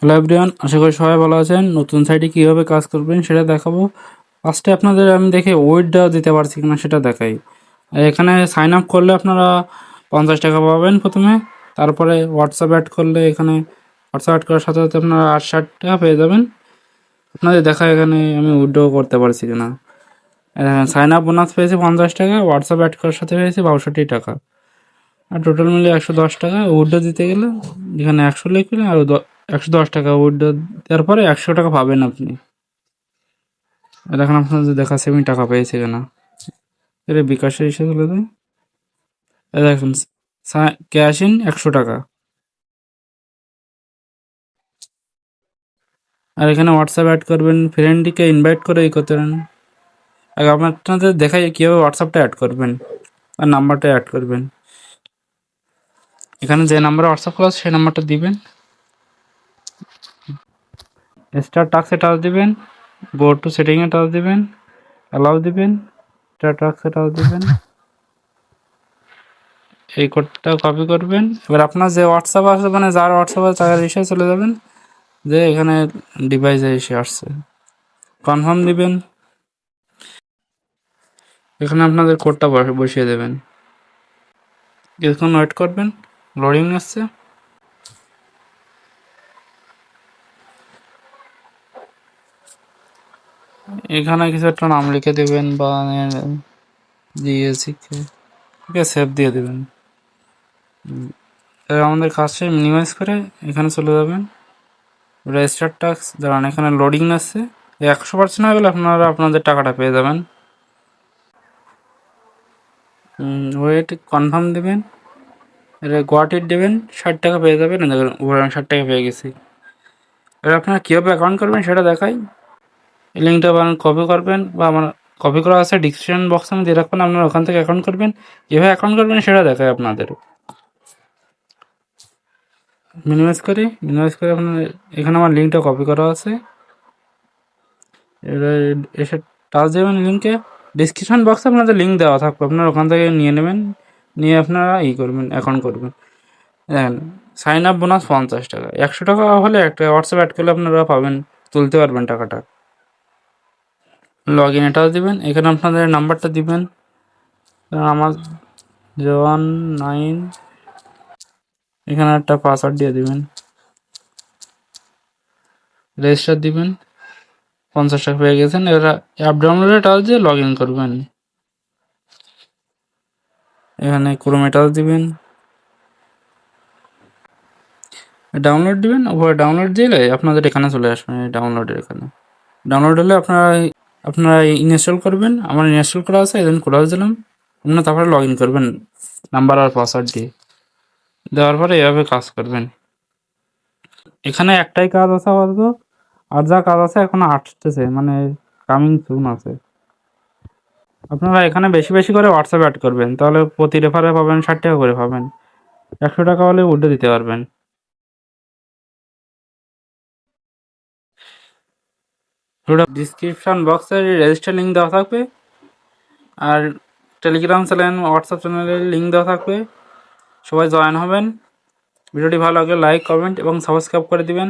Hello everyone, আশা করি সবাই ভালো আছেন। নতুন সাইটে কীভাবে কাজ করবেন সেটা দেখাবো। ফার্স্টে আপনাদের আমি দেখে ওয়েটটা দিতে পারছি কিনা সেটা দেখাই। আর এখানে সাইন আপ করলে আপনারা 50 টাকা পাবেন প্রথমে। তারপরে হোয়াটসঅ্যাপ অ্যাড করলে এখানে হোয়াটসঅ্যাপ অ্যাড করার সাথে সাথে আপনারা 60 টাকা পেয়ে যাবেন। আপনাদের দেখা এখানে আমি উইথড্র করতে পারছি কিনা। সাইন আপ বোনাস পেয়েছি 50 টাকা, হোয়াটসঅ্যাপ অ্যাড করার সাথে পেয়েছি 62 টাকা, আর টোটাল মিলে 110 টাকা। উইথড্র দিতে গেলে এখানে 100 লিখবেন আর 110 টাকা উইথড্র দেওয়ার পরে 100 টাকা পাবেন আপনি। আর এখন আপনাদের দেখাচ্ছে আমি টাকা পেয়েছি কিনা। এটা বিকাশে এসে চলে যায়। দেখুন ক্যাশ ইন 100 টাকা। আর এখানে হোয়াটসঅ্যাপ অ্যাড করবেন, ফ্রেন্ডকে ইনভাইট করে করতে পারেন। আগে আপনাদের দেখাই কীভাবে হোয়াটসঅ্যাপটা অ্যাড করবেন আর নাম্বারটা অ্যাড করবেন। এখানে যে নাম্বারে হোয়াটসঅ্যাপ করা আছে সেই নাম্বারটা দিবেন, স্টার টাক্সে টাচ দিবেন, গো টু সেটিংয়ে টাচ দিবেন, অ্যালাউ দিবেন, স্টার টাক্সে টাচ দিবেন। এই কোডটা কপি করবেন। এবার আপনার যে হোয়াটসঅ্যাপ আছে, মানে যার হোয়াটসঅ্যাপ আছে তার এসে চলে যাবেন, যে এখানে ডিভাইসে এসে আসছে, কনফার্ম দিবেন। এখানে আপনাদের কোডটা বসিয়ে দেবেন, কিছুক্ষণ ওয়েট করবেন, লোডিং আসছে। এখানে কিছু একটা নাম লিখে দেবেন বা দিয়েছি সেভ দিয়ে দেবেন। আমাদের কাজটা মিনিমাইজ করে এখানে চলে যাবেন, রেজিস্টার টাস্ক দাঁড়ান, এখানে লোডিং আসছে। 100% হয়ে গেলে আপনারা আপনাদের টাকাটা পেয়ে যাবেন। ওয়েট কনফার্ম দেবেন, এটা গোয়াটির দেবেন, 60 টাকা পেয়ে যাবেন। দেখুন উপরে আমি 60 টাকা পেয়ে গেছি। এবার আপনারা কীভাবে অ্যাকাউন্ট করবেন সেটা দেখাই। এই লিঙ্কটা কপি করবেন, বা আমার কপি করা আছে ডিসক্রিপশন বক্সে আমি দিয়ে রাখবেন, আপনারা ওখান থেকে অ্যাকাউন্ট করবেন। কীভাবে অ্যাকাউন্ট করবেন সেটা দেখাই আপনাদের। মিনিমাইজ করে আপনার এখানে আমার লিঙ্কটা কপি করা আছে, এবার এসে টাচ দেবেন লিঙ্কে। ডিসক্রিপশন বক্সে আপনাদের লিঙ্ক দেওয়া থাকবে, আপনারা ওখান থেকে নিয়ে নেবেন, নিয়ে আপনারা করবেন, অ্যাকাউন্ট করবেন। দেখেন সাইন আপ বোনাস 50 টাকা, 100 টাকা হলে একটা হোয়াটসঅ্যাপ অ্যাড করলে আপনারা পাবেন, তুলতে পারবেন টাকাটা। লগ ইন এটাও দেবেন, এখানে আপনাদের নাম্বারটা দিবেন, আমার 19, এখানে একটা পাসওয়ার্ড দিয়ে দিবেন, রেজিস্টার দিবেন। 50 টাকা পেয়ে গেছেন। এবার অ্যাপ ডাউনলোডে টাচ দিয়ে লগ ইন করবেন, এখানে ক্রোমে টাচ দিবেন, ডাউনলোড দিবেন। উপরে ডাউনলোড দিলে আপনাদের এখানে চলে আসবেন, ডাউনলোডের এখানে। ডাউনলোড হলে আপনারা ইনস্টল করবেন। আমার ইনস্টল করা আছে, এদিন ক্লোজ দিলাম। আপনারা তারপরে লগ ইন করবেন নাম্বার আর পাসওয়ার্ড দিয়ে, দেওয়ার পরে এভাবে কাজ করবেন। এখানে একটাই কাজ আছে আপাতত, আর যা কাজ আছে এখন আসতেছে, মানে কামিং সুন আছে। আপনারা এখানে বেশি বেশি করে হোয়াটসঅ্যাপ অ্যাড করবেন, তাহলে প্রতি রেফারে পাবেন 60 টাকা করে পাবেন। 100 টাকা হলে উঠে দিতে পারবেন। ডিসক্রিপশন বক্সে রেজিস্টার লিঙ্ক দেওয়া থাকবে, আর টেলিগ্রাম চ্যানেল, হোয়াটসঅ্যাপ চ্যানেলের লিঙ্ক দেওয়া থাকবে, সবাই জয়েন হবেন। ভিডিওটি ভালো লাগলে লাইক, কমেন্ট এবং সাবস্ক্রাইব করে দিবেন।